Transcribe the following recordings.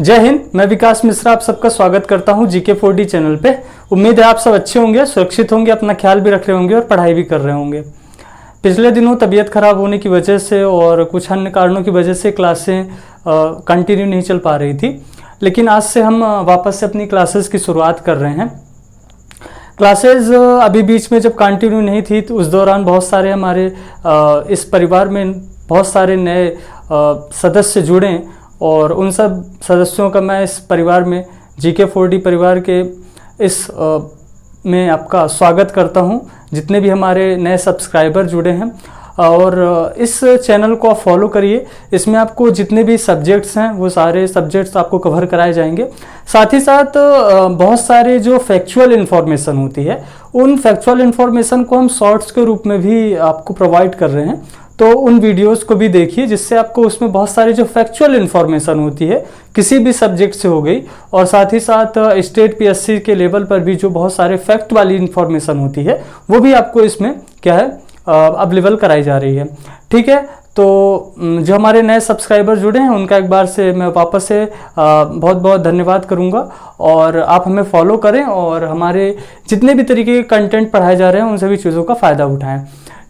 जय हिंद। मैं विकास मिश्रा आप सबका स्वागत करता हूं GK4D चैनल पे। उम्मीद है आप सब अच्छे होंगे, सुरक्षित होंगे, अपना ख्याल भी रख रहे होंगे और पढ़ाई भी कर रहे होंगे। पिछले दिनों तबीयत खराब होने की वजह से और कुछ अन्य कारणों की वजह से क्लासें कंटिन्यू नहीं चल पा रही थी, लेकिन आज से हम वापस से अपनी क्लासेस की शुरुआत कर रहे हैं। क्लासेस अभी बीच में जब कंटिन्यू नहीं थी तो उस दौरान बहुत सारे हमारे इस परिवार में बहुत सारे नए सदस्य जुड़े और उन सब सदस्यों का मैं इस परिवार में GK4D परिवार के इस में आपका स्वागत करता हूं। जितने भी हमारे नए सब्सक्राइबर जुड़े हैं और इस चैनल को आप फॉलो करिए। इसमें आपको जितने भी सब्जेक्ट्स हैं वो सारे सब्जेक्ट्स आपको कवर कराए जाएंगे। साथ ही साथ बहुत सारे जो फैक्चुअल इन्फॉर्मेशन होती है उन फैक्चुअल इन्फॉर्मेशन को हम शॉर्ट्स के रूप में भी आपको प्रोवाइड कर रहे हैं, तो उन वीडियोस को भी देखिए जिससे आपको उसमें बहुत सारी जो फैक्चुअल इन्फॉर्मेशन होती है किसी भी सब्जेक्ट से हो गई, और साथ ही साथ स्टेट PSC के लेवल पर भी जो बहुत सारे फैक्ट वाली इन्फॉर्मेशन होती है वो भी आपको इसमें क्या है अवेलेबल कराई जा रही है। ठीक है, तो जो हमारे नए सब्सक्राइबर जुड़े हैं उनका एक बार से मैं वापस से बहुत बहुत धन्यवाद करूंगा और आप हमें फॉलो करें और हमारे जितने भी तरीके के कंटेंट पढ़ाए जा रहे हैं उन सभी चीज़ों का फ़ायदा उठाएं।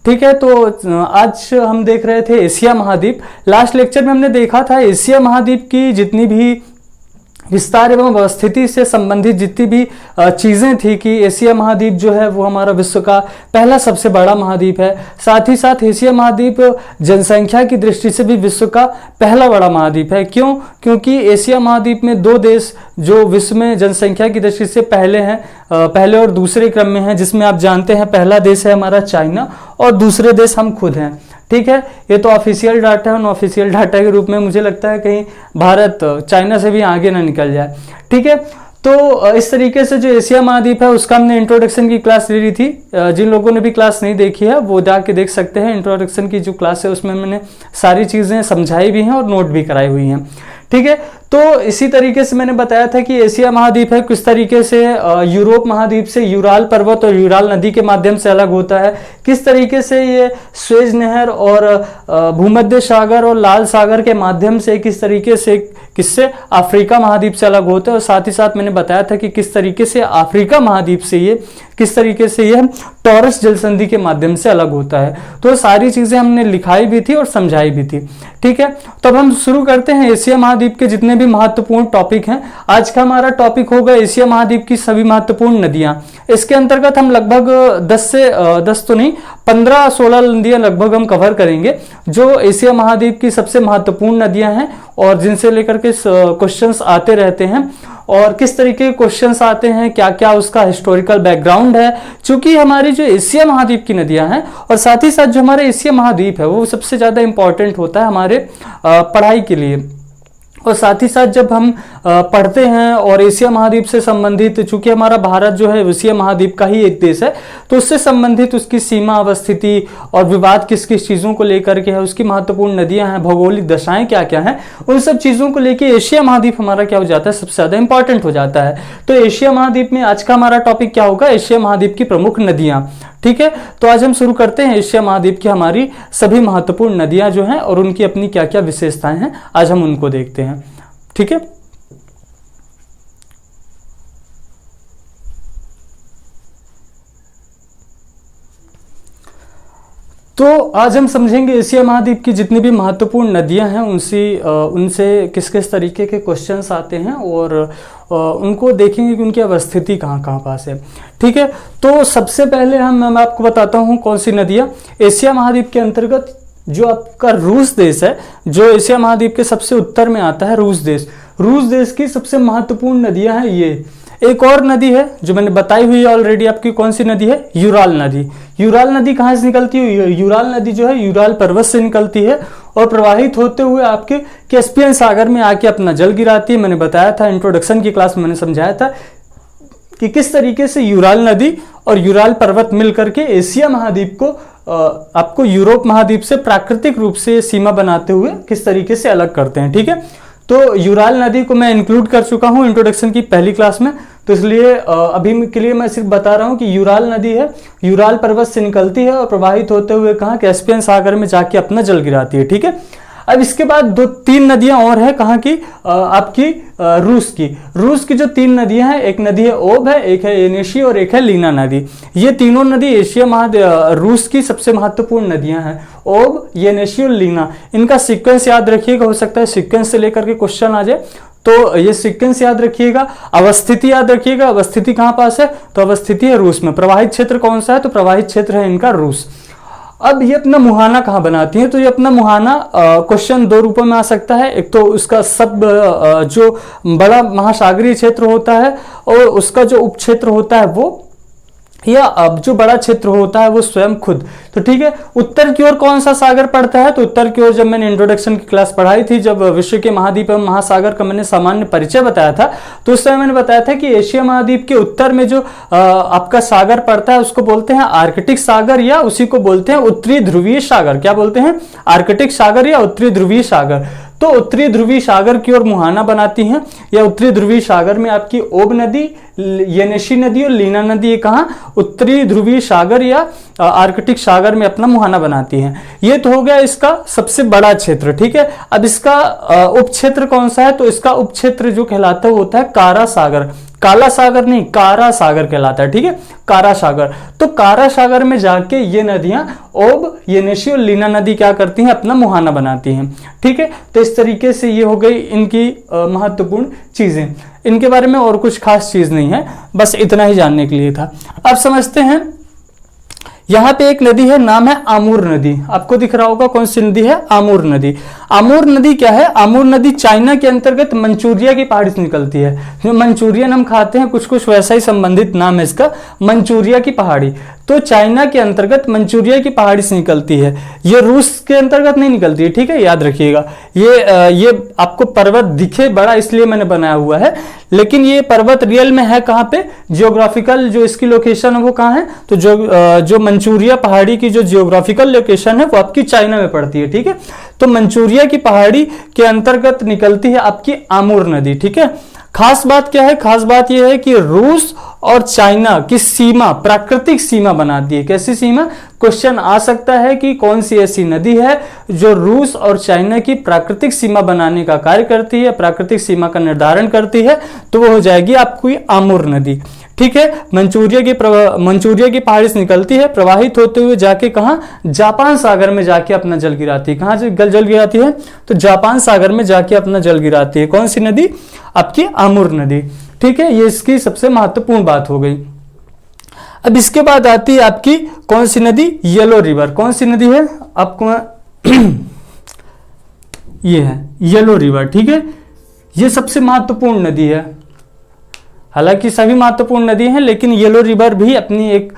ठीक है, तो आज हम देख रहे थे एशिया महाद्वीप। लास्ट लेक्चर में हमने देखा था एशिया महाद्वीप की जितनी भी विस्तार एवं अवस्थिति से संबंधित जितनी भी चीज़ें थी कि एशिया महाद्वीप जो है वो हमारा विश्व का पहला सबसे बड़ा महाद्वीप है। साथ ही साथ एशिया महाद्वीप जनसंख्या की दृष्टि से भी विश्व का पहला बड़ा महाद्वीप है। क्यों? क्योंकि एशिया महाद्वीप में दो देश जो विश्व में जनसंख्या की दृष्टि से पहले हैं, पहले और दूसरे क्रम में हैं, जिसमें आप जानते हैं पहला देश है हमारा चाइना और दूसरे देश हम खुद हैं। ठीक है, ये तो ऑफिशियल डाटा है। अनऑफिशियल डाटा के रूप में मुझे लगता है कहीं भारत चाइना से भी आगे ना निकल जाए। ठीक है, तो इस तरीके से जो एशिया महाद्वीप है उसका हमने इंट्रोडक्शन की क्लास ले ली थी। जिन लोगों ने भी क्लास नहीं देखी है वो जाके देख सकते हैं। इंट्रोडक्शन की जो क्लास है उसमें मैंने सारी चीज़ें समझाई भी हैं और नोट भी कराई हुई हैं। ठीक है, तो इसी तरीके से मैंने बताया था कि एशिया महाद्वीप है किस तरीके से यूरोप महाद्वीप से यूराल पर्वत और यूराल नदी के माध्यम से अलग होता है, किस तरीके से ये स्वेज नहर और भूमध्य सागर और लाल सागर के माध्यम से किस तरीके से किससे अफ्रीका महाद्वीप से अलग होता है, और साथ ही साथ मैंने बताया था कि किस तरीके से अफ्रीका महाद्वीप से ये किस तरीके से यह टॉरस जल संधि के माध्यम से अलग होता है। तो सारी चीजें हमने लिखाई भी थी और समझाई भी थी। ठीक है, तो अब हम शुरू करते हैं एशिया महाद्वीप के जितने भी महत्वपूर्ण टॉपिक हैं। आज का हमारा टॉपिक होगा एशिया महाद्वीप की सभी महत्वपूर्ण नदियां। इसके अंतर्गत हम लगभग 10 तो नहीं 15-16 नदियां लगभग हम कवर करेंगे जो एशिया महाद्वीप की सबसे महत्वपूर्ण नदियां हैं और जिनसे लेकर के क्वेश्चंस आते रहते हैं और किस तरीके के क्वेश्चंस आते हैं, क्या क्या उसका हिस्टोरिकल बैकग्राउंड है। चूंकि हमारी जो एशिया महाद्वीप की नदियां हैं और साथ ही साथ जो हमारे एशिया महाद्वीप है वो सबसे ज्यादा इंपॉर्टेंट होता है हमारे पढ़ाई के लिए। और साथ ही साथ जब हम पढ़ते हैं और एशिया महाद्वीप से संबंधित, चूंकि हमारा भारत जो है एशिया महाद्वीप का ही एक देश है, तो उससे संबंधित उसकी सीमा अवस्थिति और विवाद किस किस चीज़ों को लेकर के है, उसकी महत्वपूर्ण नदियां हैं, भौगोलिक दशाएं क्या क्या हैं, उन सब चीज़ों को लेकर एशिया महाद्वीप हमारा क्या हो जाता है, सबसे ज़्यादा इंपॉर्टेंट हो जाता है। तो एशिया महाद्वीप में आज का हमारा टॉपिक क्या होगा, एशिया महाद्वीप की प्रमुख नदियाँ। ठीक है, तो आज हम शुरू करते हैं एशिया महाद्वीप की हमारी सभी महत्वपूर्ण नदियां जो हैं और उनकी अपनी क्या क्या विशेषताएं हैं, आज हम उनको देखते हैं। ठीक है, तो आज हम समझेंगे एशिया महाद्वीप की जितनी भी महत्वपूर्ण नदियां हैं उनसे किस किस तरीके के क्वेश्चंस आते हैं और उनको देखेंगे कि उनकी अवस्थिति कहाँ कहाँ पास है। ठीक है, तो सबसे पहले मैं आपको बताता हूँ कौन सी नदियाँ एशिया महाद्वीप के अंतर्गत। जो आपका रूस देश है जो एशिया महाद्वीप के सबसे उत्तर में आता है, रूस देश की सबसे महत्वपूर्ण नदियाँ हैं ये। एक और नदी है जो मैंने बताई हुई है ऑलरेडी आपकी, कौन सी नदी है, यूराल नदी। यूराल नदी कहाँ से निकलती है, यूराल नदी जो है यूराल पर्वत से निकलती है और प्रवाहित होते हुए आपके कैस्पियन सागर में आके अपना जल गिराती है। मैंने बताया था इंट्रोडक्शन की क्लास में, मैंने समझाया था कि किस तरीके से यूराल नदी और यूराल पर्वत मिलकर के एशिया महाद्वीप को आपको यूरोप महाद्वीप से प्राकृतिक रूप से सीमा बनाते हुए किस तरीके से अलग करते हैं। ठीक है, तो यूराल नदी को मैं इंक्लूड कर चुका हूं इंट्रोडक्शन की पहली क्लास में, तो इसलिए अभी के लिए मैं सिर्फ बता रहा हूं कि यूराल नदी है, यूराल पर्वत से निकलती है और प्रवाहित होते हुए कहाँ, कैस्पियन सागर में जाके अपना जल गिराती है। ठीक है, अब इसके बाद दो तीन नदियां और है, कहाँ की, आपकी रूस की जो तीन नदियां हैं, एक नदी है ओब है, एक है येनिशी और एक है लीना नदी। ये तीनों नदी रूस की सबसे महत्वपूर्ण नदियां हैं, ओब, येनिशी और लीना। इनका सीक्वेंस याद रखिएगा, हो सकता है सीक्वेंस से लेकर के क्वेश्चन आ जाए, तो ये सीक्वेंस याद रखिएगा। अवस्थिति याद रखिएगा, अवस्थिति कहां पास है, तो अवस्थिति है रूस में। प्रवाहित क्षेत्र कौन सा है, तो प्रवाहित क्षेत्र है इनका रूस। अब ये अपना मुहाना कहाँ बनाती है, तो ये अपना मुहाना क्वेश्चन दो रूपों में आ सकता है। एक तो उसका सब जो बड़ा महासागरीय क्षेत्र होता है और उसका जो उप क्षेत्र होता है वो, या अब जो बड़ा क्षेत्र होता है वो स्वयं खुद। तो ठीक है, उत्तर की ओर कौन सा सागर पड़ता है, तो उत्तर की ओर जब मैंने इंट्रोडक्शन की क्लास पढ़ाई थी, जब विश्व के महाद्वीप एवं महासागर का मैंने सामान्य परिचय बताया था, तो उस समय मैंने बताया था कि एशिया महाद्वीप के उत्तर में जो आपका सागर पड़ता है उसको बोलते हैं आर्कटिक सागर, या उसी को बोलते हैं उत्तरी ध्रुवीय सागर। क्या बोलते हैं, आर्कटिक सागर या उत्तरी ध्रुवीय सागर। तो उत्तरी ध्रुवीय सागर की ओर मुहाना बनाती हैं, या उत्तरी ध्रुवीय सागर में आपकी ओब नदी, येनिशी नदी और लीना नदी कहाँ, उत्तरी ध्रुवीय सागर या आर्कटिक सागर में अपना मुहाना बनाती हैं। ये तो हो गया इसका सबसे बड़ा क्षेत्र। ठीक है, अब इसका उप क्षेत्र कौन सा है, तो इसका उप क्षेत्र जो कहलाता है वो होता है कारा सागर। काला सागर नहीं, कारा सागर कहलाता है। ठीक है, कारा सागर। तो कारा सागर में जाके ये नदियां ओब, येनिशी और लीना नदी क्या करती हैं, अपना मुहाना बनाती हैं। ठीक है, तो इस तरीके से ये हो गई इनकी महत्वपूर्ण चीजें। इनके बारे में और कुछ खास चीज नहीं है, बस इतना ही जानने के लिए था। अब समझते हैं, यहां पे एक नदी है, नाम है आमूर नदी। आपको दिख रहा होगा कौन सी नदी है, आमूर नदी। आमूर नदी क्या है, आमूर नदी चाइना के अंतर्गत मंचूरिया की पहाड़ी से निकलती है। जो मंचूरियन हम खाते हैं, कुछ कुछ वैसा ही संबंधित नाम है इसका, मंचूरिया की पहाड़ी। तो चाइना के अंतर्गत मंचूरिया की पहाड़ी से निकलती है, ये रूस के अंतर्गत नहीं निकलती है। ठीक है, याद रखिएगा। ये आपको पर्वत दिखे बड़ा इसलिए मैंने बनाया हुआ है, लेकिन ये पर्वत रियल में है कहाँ पे, जियोग्राफिकल जो इसकी लोकेशन है वो कहाँ है, तो जो मंचूरिया पहाड़ी की जो जियोग्राफिकल लोकेशन है वो आपकी चाइना में पड़ती है। ठीक है, तो मंचूरिया की पहाड़ी के अंतर्गत निकलती है आपकी आमूर नदी। ठीक है, खास बात क्या है, खास बात यह है कि रूस और चाइना की सीमा प्राकृतिक सीमा बनाती है। कैसी सीमा, क्वेश्चन आ सकता है कि कौन सी ऐसी नदी है जो रूस और चाइना की प्राकृतिक सीमा बनाने का कार्य करती है, प्राकृतिक सीमा का निर्धारण करती है, तो वो हो जाएगी आपकी आमूर नदी। ठीक है, मंचूरिया की पहाड़ी से निकलती है, प्रवाहित होते हुए जाके कहाँ, जापान सागर में जाके अपना जल गिराती है। कहाँ जल गिराती है, तो जापान सागर में जाके अपना जल गिराती है। कौन सी नदी, आपकी आमूर नदी। ठीक है, ये इसकी सबसे महत्वपूर्ण बात हो गई। अब इसके बाद आती है आपकी कौन सी नदी, येलो रिवर। कौन सी नदी है आपको ये है येलो रिवर। ठीक है, ये सबसे महत्वपूर्ण नदी है। हालांकि सभी महत्वपूर्ण नदी हैं, लेकिन येलो रिवर भी अपनी एक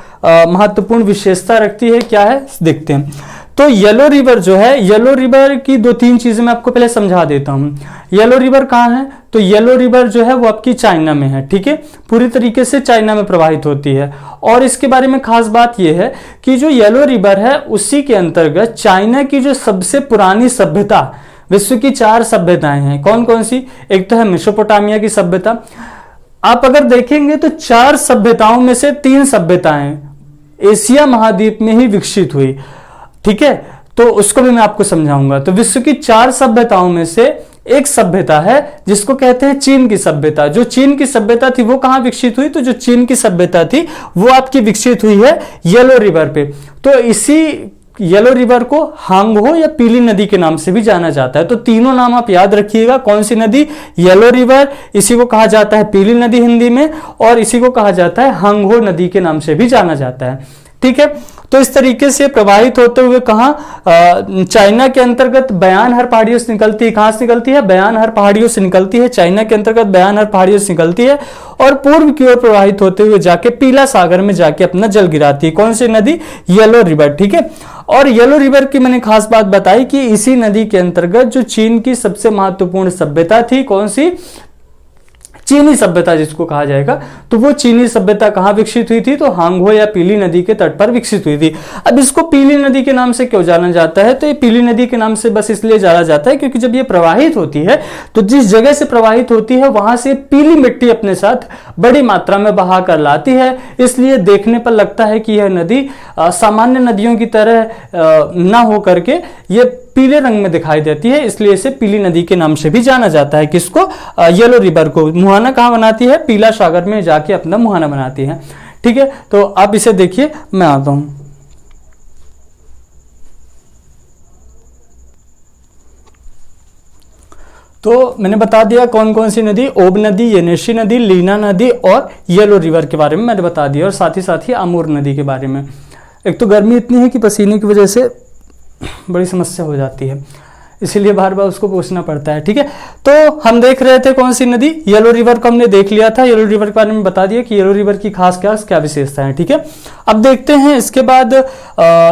महत्वपूर्ण विशेषता रखती है। क्या है, देखते हैं। तो येलो रिवर जो है, येलो रिवर की दो तीन चीजें मैं आपको पहले समझा देता हूं। येलो रिवर कहाँ है, तो येलो रिवर जो है वो आपकी चाइना में है। ठीक है, पूरी तरीके से चाइना में प्रवाहित होती है। और इसके बारे में खास बात यह है कि जो येलो रिवर है उसी के अंतर्गत चाइना की जो सबसे पुरानी सभ्यता, विश्व की 4 सभ्यताएं हैं। कौन कौन सी, एक तो है मेसोपोटामिया की सभ्यता। आप अगर देखेंगे तो 4 सभ्यताओं में से 3 सभ्यताएं एशिया महाद्वीप में ही विकसित हुई। ठीक है, तो उसको भी मैं आपको समझाऊंगा। तो विश्व की 4 सभ्यताओं में से एक सभ्यता है जिसको कहते हैं चीन की सभ्यता। जो चीन की सभ्यता थी वो कहां विकसित हुई, तो जो चीन की सभ्यता थी वो आपकी विकसित हुई है येलो रिवर पे। तो इसी येलो रिवर को हांगहो या पीली नदी के नाम से भी जाना जाता है। तो तीनों नाम आप याद रखिएगा। कौन सी नदी, येलो रिवर, इसी को कहा जाता है पीली नदी हिंदी में, और इसी को कहा जाता है हांगहो नदी के नाम से भी जाना जाता है। ठीक है, तो इस तरीके से प्रवाहित होते हुए कहाँ, चाइना के अंतर्गत बयानहर पहाड़ियों से निकलती है। कहां से निकलती है, बयानहर पहाड़ियों से निकलती है। चाइना के अंतर्गत बयानहर पहाड़ियों से निकलती है और पूर्व की ओर प्रवाहित होते हुए जाके पीला सागर में जाके अपना जल गिराती है। कौन सी नदी, येलो रिवर। ठीक है, और येलो रिवर की मैंने खास बात बताई कि इसी नदी के अंतर्गत जो चीन की सबसे महत्वपूर्ण सभ्यता थी, कौन सी, चीनी सभ्यता जिसको कहा जाएगा, तो वो चीनी सभ्यता कहां विकसित हुई थी, तो हांगहो या पीली नदी के तट पर विकसित हुई थी। अब इसको पीली नदी के नाम से क्यों जाना जाता है, तो ये पीली नदी के नाम से बस इसलिए जाना जाता है क्योंकि जब ये प्रवाहित होती है तो जिस जगह से प्रवाहित होती है वहां से पीली मिट्टी अपने साथ बड़ी मात्रा में बहा कर लाती है। इसलिए देखने पर लगता है कि यह नदी सामान्य नदियों की तरह ना हो करके ये पीले रंग में दिखाई देती है, इसलिए इसे पीली नदी के नाम से भी जाना जाता है। किसको? येलो रिवर को। मुहाना कहाँ बनाती है? पीला सागर में जाके अपना मुहाना बनाती है। ठीक है, तो आप इसे देखिए, मैं आता हूं। तो मैंने बता दिया कौन कौन सी नदी, ओब नदी, येनेशी नदी, लीना नदी और येलो रिवर के बारे में मैंने बता दिया, और साथ ही आमूर नदी के बारे में। एक तो गर्मी इतनी है कि पसीने की वजह से बड़ी समस्या हो जाती है, इसीलिए बार बार उसको पूछना पड़ता है। ठीक है, तो हम देख रहे थे कौन सी नदी, येलो रिवर को हमने देख लिया था। येलो रिवर के बारे में बता दिया कि येलो रिवर की खास क्या विशेषता है। ठीक है, अब देखते हैं इसके बाद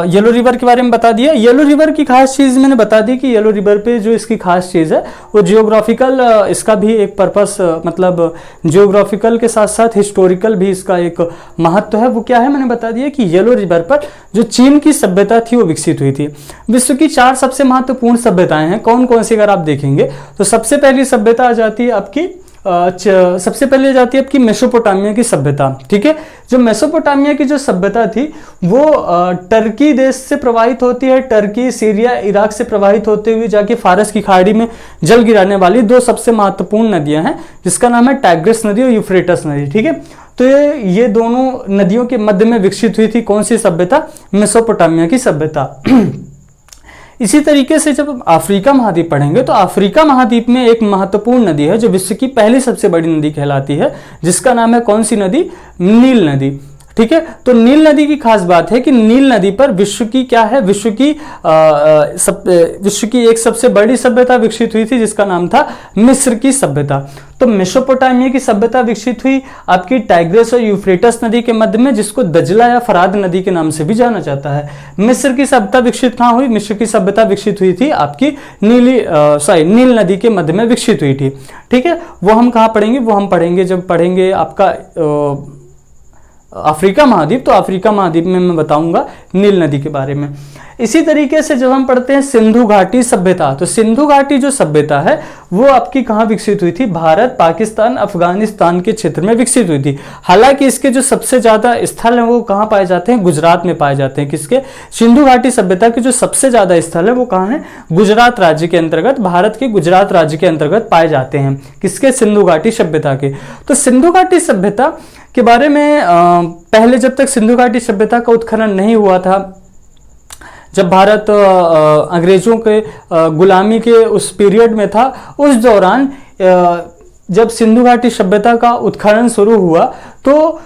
येलो रिवर के बारे में बता दिया। येलो रिवर की खास चीज मैंने बता दी कि येलो रिवर पे जो इसकी खास चीज है वो जियोग्राफिकल, इसका भी एक पर्पस, मतलब जियोग्राफिकल के साथ साथ हिस्टोरिकल भी इसका एक महत्व है। वो क्या है? मैंने बता दिया कि येलो रिवर पर जो चीन की सभ्यता थी वो विकसित हुई थी। विश्व की 4 सबसे महत्वपूर्ण सभ्यताएं हैं, कौन कौन सी अगर आप देखेंगे तो सबसे पहली सभ्यता आ जाती है आपकी सबसे पहले आ जाती है आपकी मेसोपोटामिया की सभ्यता। ठीक है, जो मेसोपोटामिया की जो सभ्यता थी वो टर्की देश से प्रवाहित होती है, टर्की, सीरिया, इराक से प्रवाहित होते हुए जाके फारस की खाड़ी में जल गिराने वाली 2 सबसे महत्वपूर्ण नदियां हैं, जिसका नाम है टाइग्रिस नदी और यूफ्रेटस नदी। ठीक है, तो ये दोनों नदियों के मध्य में विकसित हुई थी कौन सी सभ्यता? मेसोपोटामिया की सभ्यता। इसी तरीके से जब हम अफ्रीका महाद्वीप पढ़ेंगे तो अफ्रीका महाद्वीप में एक महत्वपूर्ण नदी है जो विश्व की पहली सबसे बड़ी नदी कहलाती है, जिसका नाम है कौन सी नदी? नील नदी। ठीक है, तो नील नदी की खास बात है कि नील नदी पर विश्व की क्या है? विश्व की एक सबसे बड़ी सभ्यता विकसित हुई थी, जिसका नाम था मिस्र की सभ्यता। तो मेसोपोटामिया की सभ्यता विकसित हुई आपकी टाइग्रिस और यूफ्रेटस नदी के मध्य में, जिसको दजला या फराद नदी के नाम से भी जाना जाता है। मिस्र की सभ्यता विकसित कहाँ हुई? मिस्र की सभ्यता विकसित हुई थी आपकी नील नदी के मध्य में विकसित हुई थी। ठीक है, वो हम कहाँ पढ़ेंगे? वो हम पढ़ेंगे जब पढ़ेंगे आपका अफ्रीका महाद्वीप। तो अफ्रीका महाद्वीप में मैं बताऊंगा नील नदी के बारे में। इसी तरीके से जब हम पढ़ते हैं सिंधु घाटी सभ्यता, तो सिंधु घाटी जो सभ्यता है वो आपकी कहाँ विकसित हुई थी? भारत, पाकिस्तान, अफगानिस्तान के क्षेत्र में विकसित हुई थी। हालांकि इसके जो सबसे ज्यादा स्थल है वो कहाँ पाए जाते हैं? गुजरात में पाए जाते हैं। किसके? सिंधु घाटी सभ्यता के जो सबसे ज्यादा स्थल है वो कहाँ है? गुजरात राज्य के अंतर्गत, भारत के गुजरात राज्य के अंतर्गत पाए जाते हैं। किसके? सिंधु घाटी सभ्यता के। तो सिंधु घाटी सभ्यता के बारे में पहले जब तक सिंधु घाटी सभ्यता का उत्खनन नहीं हुआ था, जब भारत अंग्रेजों के गुलामी के उस पीरियड में था, उस दौरान जब सिंधु घाटी सभ्यता का उत्खनन शुरू हुआ तो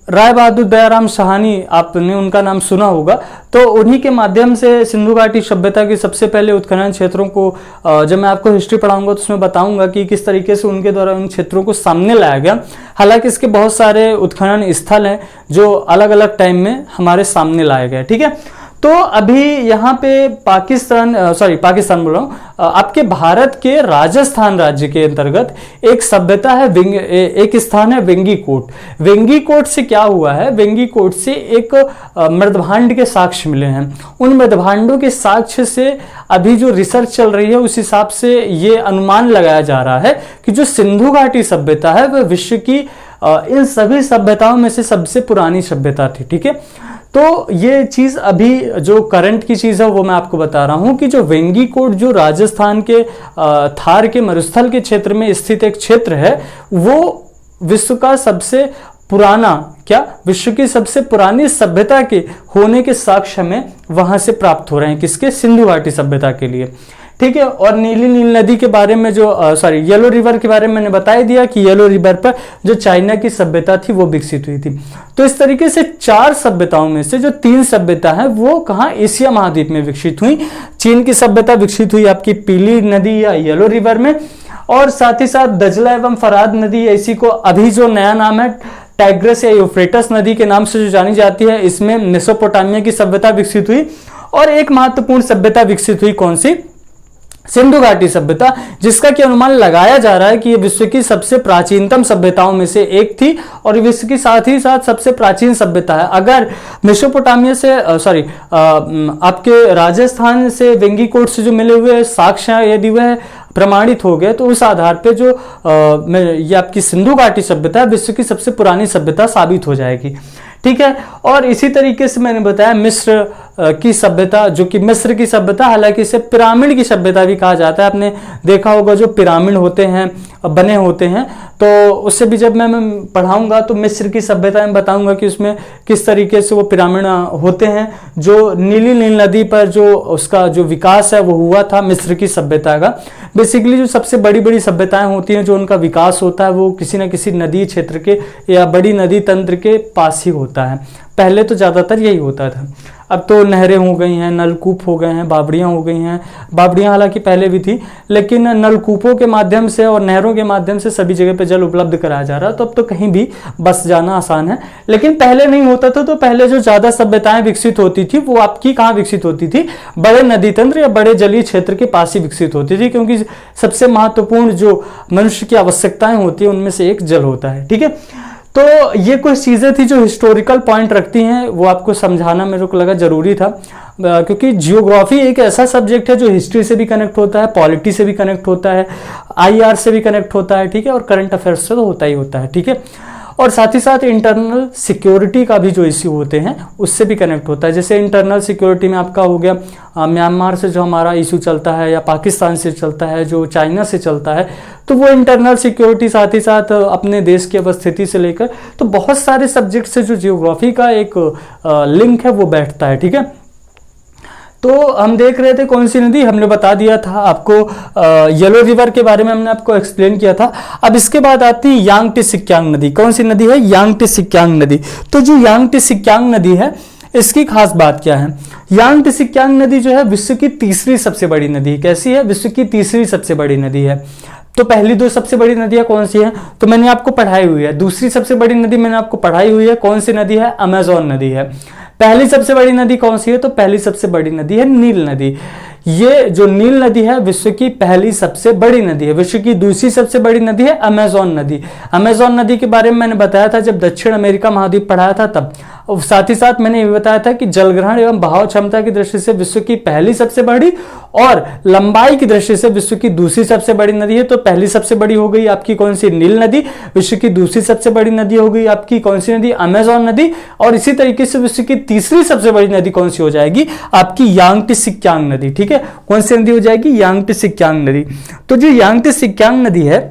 राय बहादुर दयाराम साहनी, आपने उनका नाम सुना होगा, तो उन्हीं के माध्यम से सिंधु घाटी सभ्यता की सबसे पहले उत्खनन क्षेत्रों को, जब मैं आपको हिस्ट्री पढ़ाऊंगा तो उसमें बताऊंगा कि किस तरीके से उनके द्वारा उन क्षेत्रों को सामने लाया गया। हालांकि इसके बहुत सारे उत्खनन स्थल हैं जो अलग अलग टाइम में हमारे सामने लाए गए। ठीक है, तो अभी यहाँ पे पाकिस्तान बोल रहा हूँ, आपके भारत के राजस्थान राज्य के अंतर्गत एक सभ्यता है, एक स्थान है वेंगीकोट। वेंगीकोट से क्या हुआ है? वेंगीकोट से एक मृदभांड के साक्ष्य मिले हैं। उन मृदभांडों के साक्ष्य से अभी जो रिसर्च चल रही है उस हिसाब से ये अनुमान लगाया जा रहा है कि जो सिंधु घाटी सभ्यता है वह विश्व की इन सभी सभ्यताओं में से सबसे पुरानी सभ्यता थी। ठीक है, तो ये चीज अभी जो करंट की चीज है वो मैं आपको बता रहा हूं कि जो वेंगीकोट जो राजस्थान के थार के मरुस्थल के क्षेत्र में स्थित एक क्षेत्र है, वो विश्व का सबसे पुराना, क्या विश्व की सबसे पुरानी सभ्यता के होने के साक्ष्य हमें वहां से प्राप्त हो रहे हैं। किसके? सिंधु घाटी सभ्यता के लिए। ठीक है, और नील नदी के बारे में जो येलो रिवर के बारे में मैंने बता दिया कि येलो रिवर पर जो चाइना की सभ्यता थी वो विकसित हुई थी। तो इस तरीके से 4 सभ्यताओं में से जो 3 सभ्यता है वो कहाँ? एशिया महाद्वीप में विकसित हुई। चीन की सभ्यता विकसित हुई आपकी पीली नदी या येलो रिवर में, और साथ ही साथ दजला एवं फराद नदी, इसी को अभी जो नया नाम है टाइग्रिस या यूफ्रेटस नदी के नाम से जो जानी जाती है, इसमें मेसोपोटामिया की सभ्यता विकसित हुई। और एक महत्वपूर्ण सभ्यता विकसित हुई, कौन सी? सिंधु घाटी सभ्यता, जिसका कि अनुमान लगाया जा रहा है कि ये विश्व की सबसे प्राचीनतम सभ्यताओं में से एक थी और विश्व की साथ ही साथ सबसे प्राचीन सभ्यता है। अगर मेसोपोटामिया से आपके राजस्थान से वेंगीकोट से जो मिले हुए साक्ष्य यदि वह प्रमाणित हो गए तो उस आधार पे जो ये आपकी सिंधु घाटी सभ्यता है विश्व की सबसे पुरानी सभ्यता साबित हो जाएगी। ठीक है। और इसी तरीके से मैंने बताया मिस्र की सभ्यता, जो कि मिस्र की सभ्यता, हालांकि इसे पिरामिड की सभ्यता भी कहा जाता है। आपने देखा होगा जो पिरामिड होते हैं, बने होते हैं, तो उससे भी जब मैं पढ़ाऊंगा तो मिस्र की सभ्यता में बताऊंगा कि उसमें किस तरीके से वो पिरामिड होते हैं। जो नील नदी पर जो उसका जो विकास है वो हुआ था मिस्र की सभ्यता का। बेसिकली जो सबसे बड़ी बड़ी सभ्यताएं होती हैं, जो उनका विकास होता है वो किसी न किसी नदी क्षेत्र के या बड़ी नदी तंत्र के पास ही होता है। पहले तो ज़्यादातर यही होता था, अब तो नहरें हो गई हैं, नलकूप हो गए हैं, बावड़ियाँ हो गई हैं। बावड़ियाँ हालांकि पहले भी थी, लेकिन नलकूपों के माध्यम से और नहरों के माध्यम से सभी जगह पे जल उपलब्ध कराया जा रहा है, तो अब तो कहीं भी बस जाना आसान है। लेकिन पहले नहीं होता था। तो पहले जो ज़्यादा सभ्यताएं विकसित होती थी वो आपकी कहाँ विकसित होती थी, बड़े नदी तंत्र या बड़े जलीय क्षेत्र के पास ही विकसित होती थी, क्योंकि सबसे महत्वपूर्ण जो मनुष्य की आवश्यकताएं होती है उनमें से एक जल होता है। ठीक है, तो ये कुछ चीज़ें थी जो हिस्टोरिकल पॉइंट रखती हैं, वो आपको समझाना मेरे को लगा ज़रूरी था, क्योंकि जियोग्राफी एक ऐसा सब्जेक्ट है जो हिस्ट्री से भी कनेक्ट होता है, पॉलिटी से भी कनेक्ट होता है, आईआर से भी कनेक्ट होता है, ठीक है, और करंट अफेयर्स से तो होता ही होता है। ठीक है, और साथ ही साथ इंटरनल सिक्योरिटी का भी जो इश्यू होते हैं उससे भी कनेक्ट होता है। जैसे इंटरनल सिक्योरिटी में आपका हो गया म्यांमार से जो हमारा इशू चलता है, या पाकिस्तान से चलता है, जो चाइना से चलता है, तो वो इंटरनल सिक्योरिटी साथ ही साथ अपने देश की अवस्थिति से लेकर तो बहुत सारे सब्जेक्ट से जो जियोग्राफी का एक लिंक है वो बैठता है। ठीक है, तो हम देख रहे थे कौन सी नदी, हमने बता दिया था आपको, येलो रिवर के बारे में हमने आपको एक्सप्लेन किया था। अब इसके बाद आती है यांगटी सिक्यांग नदी। कौन सी नदी है? यांगटी सिक्यांग नदी। तो जो यांगटी सिक्यांग नदी है इसकी खास बात क्या है? यांगटी सिक्यांग नदी जो है विश्व की तीसरी सबसे बड़ी नदी है। कैसी है? विश्व की तीसरी सबसे बड़ी नदी है। तो पहली दो सबसे बड़ी नदियां कौन सी हैं? तो मैंने आपको पढ़ाई हुई है। दूसरी सबसे बड़ी नदी मैंने आपको पढ़ाई हुई है, कौन सी नदी है? अमेजोन नदी है। पहली सबसे बड़ी नदी कौन सी है? तो पहली सबसे बड़ी नदी है नील नदी। ये जो नील नदी है विश्व की पहली सबसे बड़ी नदी है। विश्व की दूसरी सबसे बड़ी नदी है अमेजोन नदी। अमेजोन नदी के बारे में मैंने बताया था जब दक्षिण अमेरिका महाद्वीप पढ़ाया था तब। और साथ ही साथ मैंने ये बताया था कि जलग्रहण एवं बहाव क्षमता की दृष्टि से विश्व की पहली सबसे बड़ी और लंबाई की दृष्टि से विश्व की दूसरी सबसे बड़ी नदी है। तो पहली सबसे बड़ी हो गई आपकी कौन सी? नील नदी। विश्व की दूसरी सबसे बड़ी नदी हो गई आपकी कौन सी नदी? अमेजोन नदी। और इसी तरीके से विश्व की तीसरी सबसे बड़ी नदी कौन सी हो जाएगी? आपकी यांगटी सिक्यांग नदी। ठीक है, कौन सी नदी हो जाएगी? यांगटी सिक्यांग नदी। तो जो यांगटी सिक्यांग नदी है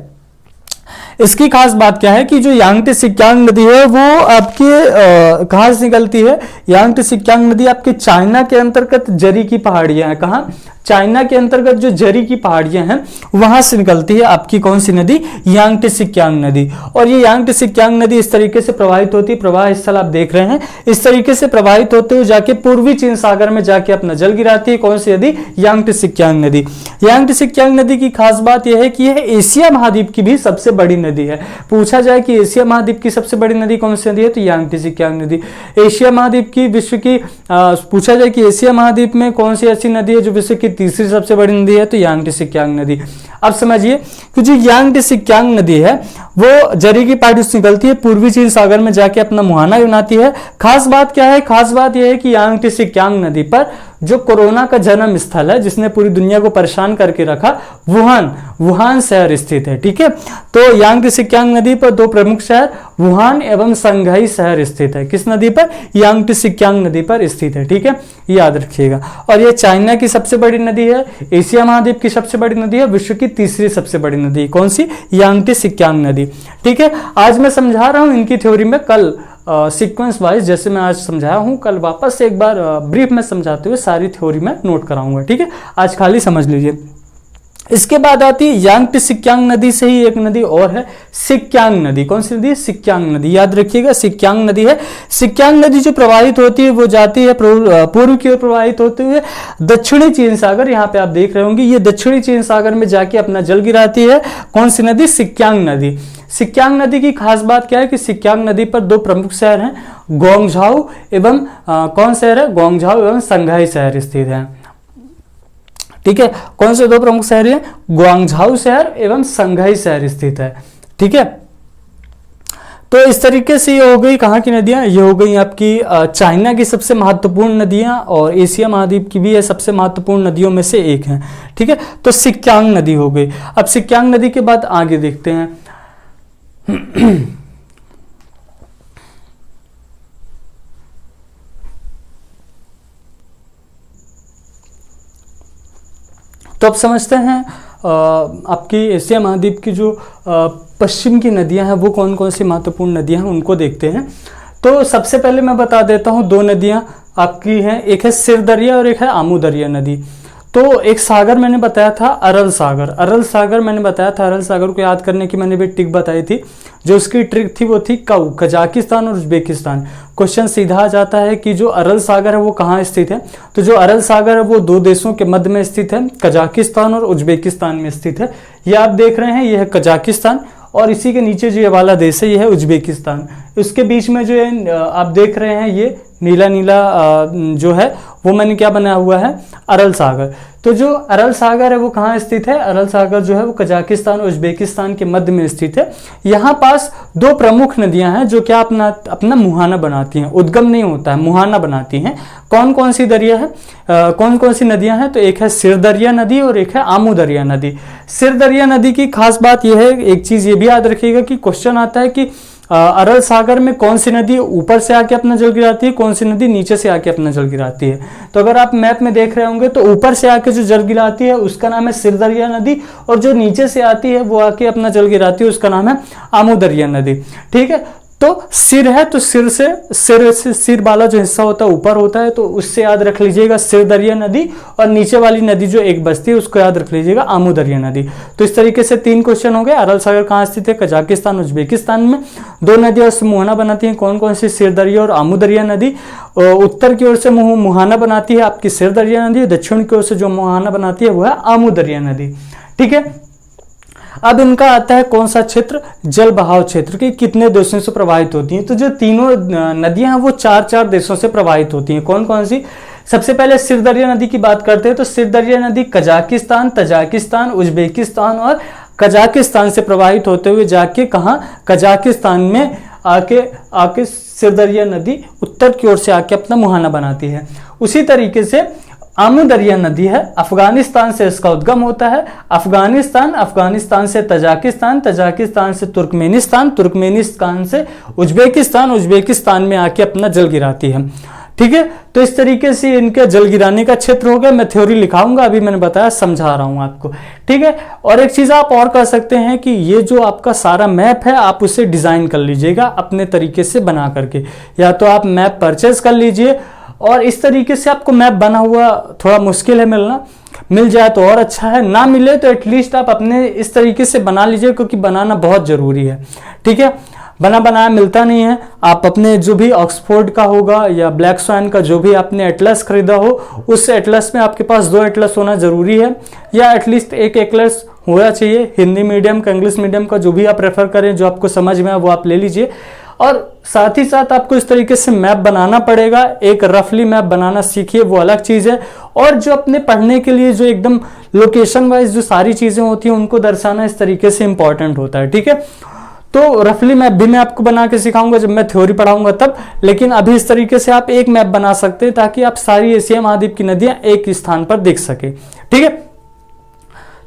इसकी खास बात क्या है कि जो यांगटी सिक्यांग नदी है वो आपके कहां से निकलती है? यांगटी सिक्यांग नदी आपके चाइना के अंतर्गत जरी की पहाड़ियां हैं। कहां? चाइना के अंतर्गत जो जरी की पहाड़ियां हैं वहां से निकलती है आपकी कौन सी नदी? यांगटी सिक्यांग नदी। और ये यांगटी सिक्यांग नदी इस तरीके से प्रवाहित होती है, प्रवाह स्थल आप देख रहे हैं, इस तरीके से प्रवाहित होते हुए जाके पूर्वी चीन सागर में जाके अपना जल गिराती है। कौन सी नदी? यांगटी सिक्यांग नदी। यांगटी सिक्यांग नदी की खास बात यह है कि यह एशिया महाद्वीप की भी सबसे बड़ी नदी है। पूछा जाए कि एशिया महाद्वीप की सबसे बड़ी नदी कौन सी नदी है? तो यांगटी सिक्यांग नदी। एशिया महाद्वीप की, विश्व की पूछा जाए कि एशिया महाद्वीप में कौन सी ऐसी नदी है जो विश्व की तीसरी सबसे बड़ी नदी है? तो यांगटी सिक्यांग नदी। अब समझिए कि जो यांगटी सिक्यांग नदी है वो जरी की पहाड़ी से निकलती है, पूर्वी चीन सागर में जाके अपना मुहाना बनाती है। खास बात क्या है? खास बात यह है कि यांगटी सिक्यांग नदी पर जो कोरोना का जन्म स्थल है जिसने पूरी दुनिया को परेशान करके रखा, वुहान शहर स्थित है। ठीक है, तो यांगटी सिक्यांग नदी पर दो प्रमुख शहर वुहान एवं संघाई शहर स्थित है। किस नदी पर? यांगटी सिक्यांग नदी पर स्थित है। ठीक है, याद रखिएगा। और ये चाइना की सबसे बड़ी नदी है, एशिया महाद्वीप की सबसे बड़ी नदी है, विश्व की तीसरी सबसे बड़ी नदी कौन सी? यांगटी सिक्यांग नदी। ठीक है, आज मैं समझा रहा हूं इनकी थ्योरी में, कल सीक्वेंस वाइज जैसे मैं आज समझाया हूं कल वापस से एक बार ब्रीफ में समझाते हुए सारी थ्योरी में नोट कराऊंगा। ठीक है, आज खाली समझ लीजिए। इसके बाद आती है यांगटी सिक्यांग नदी से ही एक नदी और है, सिक्यांग नदी। कौन सी नदी है? सिक्यांग नदी। याद रखिएगा, सिक्यांग नदी है। सिक्यांग नदी जो प्रवाहित होती है वो जाती है पूर्व की ओर प्रवाहित होते हुए दक्षिणी चीन सागर, यहाँ पे आप देख रहे होंगे, ये दक्षिणी चीन सागर में जाके अपना जल गिराती है। कौन सी नदी? सिक्यांग नदी। सिक्यांग नदी की खास बात क्या है कि सिक्यांग नदी पर दो प्रमुख शहर हैं, ग्वांगझाऊ एवं कौन शहर है? ग्वांगझाऊ एवं संघाई शहर स्थित है। ठीक है, कौन से दो प्रमुख शहर हैं? ग्वांगझाऊ शहर एवं संघाई शहर स्थित है। ठीक है, तो इस तरीके से ये हो गई कहाँ की नदियां? ये हो गई आपकी चाइना की सबसे महत्वपूर्ण नदियां और एशिया महाद्वीप की भी ये सबसे महत्वपूर्ण नदियों में से एक है। ठीक है, तो सिक्यांग नदी हो गई। अब सिक्यांग नदी के बाद आगे देखते हैं। तो अब समझते हैं आपकी एशिया महाद्वीप की जो पश्चिम की नदियां हैं वो कौन कौन सी महत्वपूर्ण नदियां हैं उनको देखते हैं। तो सबसे पहले मैं बता देता हूँ, दो नदियां आपकी हैं, एक है सिर दरिया और एक है आमू दरिया नदी। तो एक सागर मैंने बताया था अरल सागर, अरल सागर मैंने बताया था, अरल सागर को याद करने की मैंने भी ट्रिक बताई थी। जो उसकी ट्रिक थी वो थी कजाकिस्तान और उज्बेकिस्तान। क्वेश्चन सीधा आ जाता है कि जो अरल सागर है वो कहाँ स्थित है। तो जो अरल सागर है वो दो देशों के मध्य में स्थित है, कजाकिस्तान और उज्बेकिस्तान में स्थित है। ये आप देख रहे हैं, ये है कजाकिस्तान और इसी के नीचे जो ये वाला देश है ये है उज्बेकिस्तान। उसके बीच में जो है आप देख रहे हैं ये नीला नीला जो है वो मैंने क्या बनाया हुआ है, अरल सागर। तो जो अरल सागर है वो कहाँ स्थित है, अरल सागर जो है वो कजाकिस्तान और उज्बेकिस्तान के मध्य में स्थित है। यहाँ पास दो प्रमुख नदियां हैं जो क्या अपना मुहाना बनाती हैं, उद्गम नहीं होता है, मुहाना बनाती हैं। कौन कौन सी दरिया है, कौन कौन सी नदियां हैं, तो एक है सिर दरिया नदी और एक है आमू दरिया नदी। सिर दरिया नदी की खास बात यह है, एक चीज ये भी याद रखिएगा कि क्वेश्चन आता है कि अरल सागर में कौन सी नदी ऊपर से आके अपना जल गिराती है, कौन सी नदी नीचे से आके अपना जल गिराती है। तो अगर आप मैप में देख रहे होंगे तो ऊपर से आके जो जल गिराती है उसका नाम है सिर दरिया नदी, और जो नीचे से आती है वो आके अपना जल गिराती है उसका नाम है आमू दरिया नदी। ठीक है, तो सिर है तो सिर वाला जो हिस्सा होता है ऊपर होता है, तो उससे याद रख लीजिएगा सिर दरिया नदी, और नीचे वाली नदी जो एक बचती है उसको याद रख लीजिएगा आमू दरिया नदी। तो इस तरीके से 3 क्वेश्चन हो गए। अरल सागर कहाँ स्थित है, कजाकिस्तान उज्बेकिस्तान में। दो नदियां उससे मुहाना बनाती हैं, कौन कौन सी, सिर दरिया और आमू दरिया नदी। उत्तर की ओर से मुहाना बनाती है आपकी सिर दरिया नदी, दक्षिण की ओर से जो मुहाना बनाती है वो है आमू दरिया नदी। ठीक है, अब इनका आता है कौन सा क्षेत्र, जल बहाव क्षेत्र की कितने देशों से प्रभावित होती हैं। तो जो तीनों नदियां हैं वो 4 देशों से प्रभावित होती हैं। कौन कौन सी, सबसे पहले सिर दरिया नदी की बात करते हैं। तो सिर दरिया नदी कजाकिस्तान, तजाकिस्तान, उज्बेकिस्तान और कजाकिस्तान से प्रभावित होते हुए जाके कहाँ, कजाकिस्तान में आके सिर दरिया नदी उत्तर की ओर से आके अपना मुहाना बनाती है। उसी तरीके से आमू दरिया नदी है, अफगानिस्तान से इसका उद्गम होता है। अफगानिस्तान से तजाकिस्तान, तजाकिस्तान से तुर्कमेनिस्तान, तुर्कमेनिस्तान से उज्बेकिस्तान में आके अपना जल गिराती है। ठीक है, तो इस तरीके से इनके जल गिराने का क्षेत्र हो गया। मैं थ्योरी लिखाऊंगा, अभी मैंने बताया, समझा रहा हूं आपको। ठीक है, और एक चीज आप और कर सकते हैं कि ये जो आपका सारा मैप है आप उसे डिजाइन कर लीजिएगा अपने तरीके से बना करके, या तो आप मैप परचेज कर लीजिए, और इस तरीके से आपको मैप बना हुआ थोड़ा मुश्किल है मिलना, मिल जाए तो और अच्छा है, ना मिले तो एटलीस्ट आप अपने इस तरीके से बना लीजिए, क्योंकि बनाना बहुत जरूरी है। ठीक है, बना बनाया मिलता नहीं है। आप अपने जो भी ऑक्सफोर्ड का होगा या ब्लैक स्वान का जो भी आपने एटलस खरीदा हो, उस एटलस में आपके पास 2 एटलस होना जरूरी है, या एटलीस्ट एक एटलस होना चाहिए। हिंदी मीडियम का, इंग्लिश मीडियम का, जो भी आप रेफर करें, जो आपको समझ में आए वो आप ले लीजिए। और साथ ही साथ आपको इस तरीके से मैप बनाना पड़ेगा। एक रफली मैप बनाना सीखिए, वो अलग चीज़ है। और जो अपने पढ़ने के लिए जो एकदम लोकेशन वाइज जो सारी चीज़ें होती हैं उनको दर्शाना इस तरीके से इंपॉर्टेंट होता है। ठीक है, तो रफली मैप भी मैं आपको बना के सिखाऊंगा जब मैं थ्योरी पढ़ाऊंगा तब, लेकिन अभी इस तरीके से आप एक मैप बना सकते हैं ताकि आप सारी एशिया महाद्वीप की नदियां एक स्थान पर देख सके। ठीक है,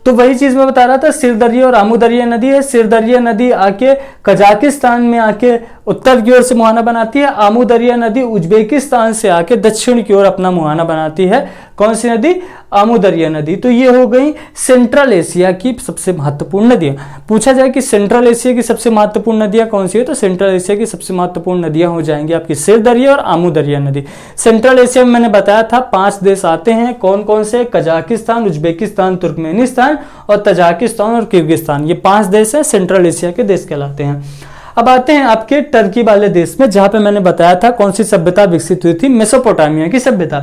तो वही चीज मैं बता रहा था, सिर दरिया और आमू दरिया नदी है। सिर दरिया नदी आके कजाकिस्तान में आके उत्तर की ओर से मुहाना बनाती है। आमू दरिया नदी उज्बेकिस्तान से आके दक्षिण की ओर अपना मुहाना बनाती है। कौन सी नदी, आमू दरिया नदी। तो ये हो गई सेंट्रल एशिया की सबसे महत्वपूर्ण नदियां। पूछा जाए कि सेंट्रल एशिया की सबसे महत्वपूर्ण नदियां कौन सी है, तो सेंट्रल एशिया की सबसे महत्वपूर्ण नदियां हो जाएंगी आपकी सिर दरिया और आमू दरिया नदी। सेंट्रल एशिया में मैंने बताया था 5 देश आते हैं, कौन कौन से, कजाकिस्तान, उज्बेकिस्तान, तुर्कमेनिस्तान और तजाकिस्तान और किर्गिस्तान। ये 5 देश हैं, सेंट्रल एशिया के देश कहलाते हैं। अब आते हैं आपके टर्की वाले देश में, जहां पे मैंने बताया था कौन सी सभ्यता विकसित हुई थी, मेसोपोटामिया की सभ्यता।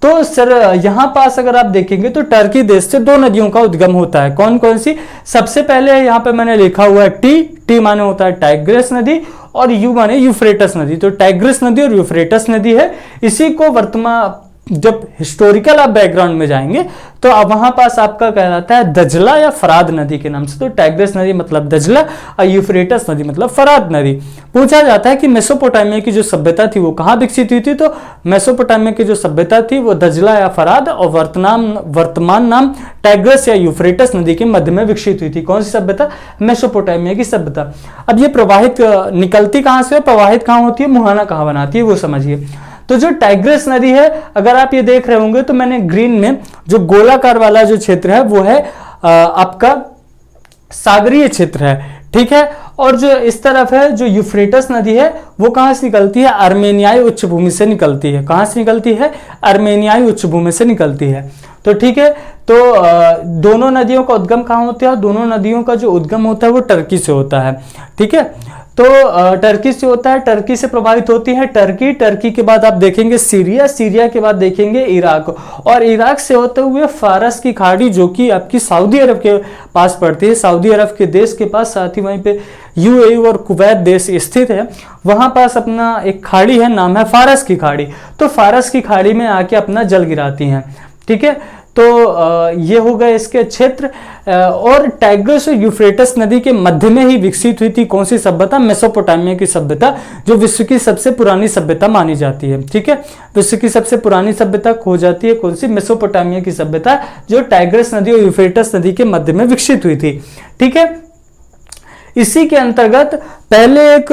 तो सर यहां पास अगर आप देखेंगे तो टर्की देश से 2 नदियों का उद्गम होता है। कौन कौन सी, सबसे पहले यहां पे मैंने लिखा हुआ है टी माने होता है टाइग्रिस नदी, और यू माने यूफ्रेटस नदी। तो टाइग्रिस नदी और यूफ्रेटस नदी है। इसी को वर्तमान जब हिस्टोरिकल आप बैकग्राउंड में जाएंगे तो अब वहां पास आपका कहलाता है दजला या फराद नदी के नाम से। तो टाइग्रिस नदी मतलब दजला और यूफ्रेटस नदी मतलब फराद नदी। पूछा जाता है कि मेसोपोटामिया की जो सभ्यता थी वो कहाँ विकसित हुई थी, तो मेसोपोटामिया की जो सभ्यता थी वो दजला या फराद और वर्तमान नाम टाइग्रिस या यूफ्रेटस नदी के मध्य में विकसित हुई थी। कौन सी सभ्यता, मेसोपोटामिया की सभ्यता। अब ये प्रवाहित निकलती कहाँ से, प्रवाहित कहाँ होती है, मुहाना कहाँ बनाती है, वो समझिए। तो जो टाइग्रिस नदी है, अगर आप ये देख रहे होंगे तो मैंने ग्रीन में जो गोलाकार वाला जो क्षेत्र है वो है आपका सागरीय क्षेत्र है, ठीक है। और जो इस तरफ है जो यूफ्रेटस नदी है वो कहां से निकलती है, आर्मेनियाई उच्च भूमि से निकलती है। कहां से निकलती है, आर्मेनियाई उच्च भूमि से निकलती है। तो ठीक है, तो दोनों नदियों का उद्गम कहां होता है, दोनों नदियों का जो उद्गम होता है वो टर्की से होता है, ठीक है। तो टर्की से होता है, टर्की से प्रभावित होती है टर्की, टर्की के बाद आप देखेंगे सीरिया, सीरिया के बाद देखेंगे इराक, और इराक से होते हुए फारस की खाड़ी जो कि आपकी सऊदी अरब के पास पड़ती है, सऊदी अरब के देश के पास, साथ ही वहीं पे यूएई और कुवैत देश स्थित है, वहां पास अपना एक खाड़ी है, नाम है फारस की खाड़ी। तो फारस की खाड़ी में आके अपना जल गिराती हैं, ठीक है। तो ये हो गए इसके क्षेत्र। और टाइग्रिस और यूफ्रेटस नदी के मध्य में ही विकसित हुई थी कौन सी सभ्यता, मेसोपोटामिया की सभ्यता, जो विश्व की सबसे पुरानी सभ्यता मानी जाती है, ठीक है। विश्व की सबसे पुरानी सभ्यता हो जाती है कौन सी, मेसोपोटामिया की सभ्यता, जो टाइग्रिस नदी और यूफ्रेटस नदी के मध्य में विकसित हुई थी, ठीक है। इसी के अंतर्गत पहले एक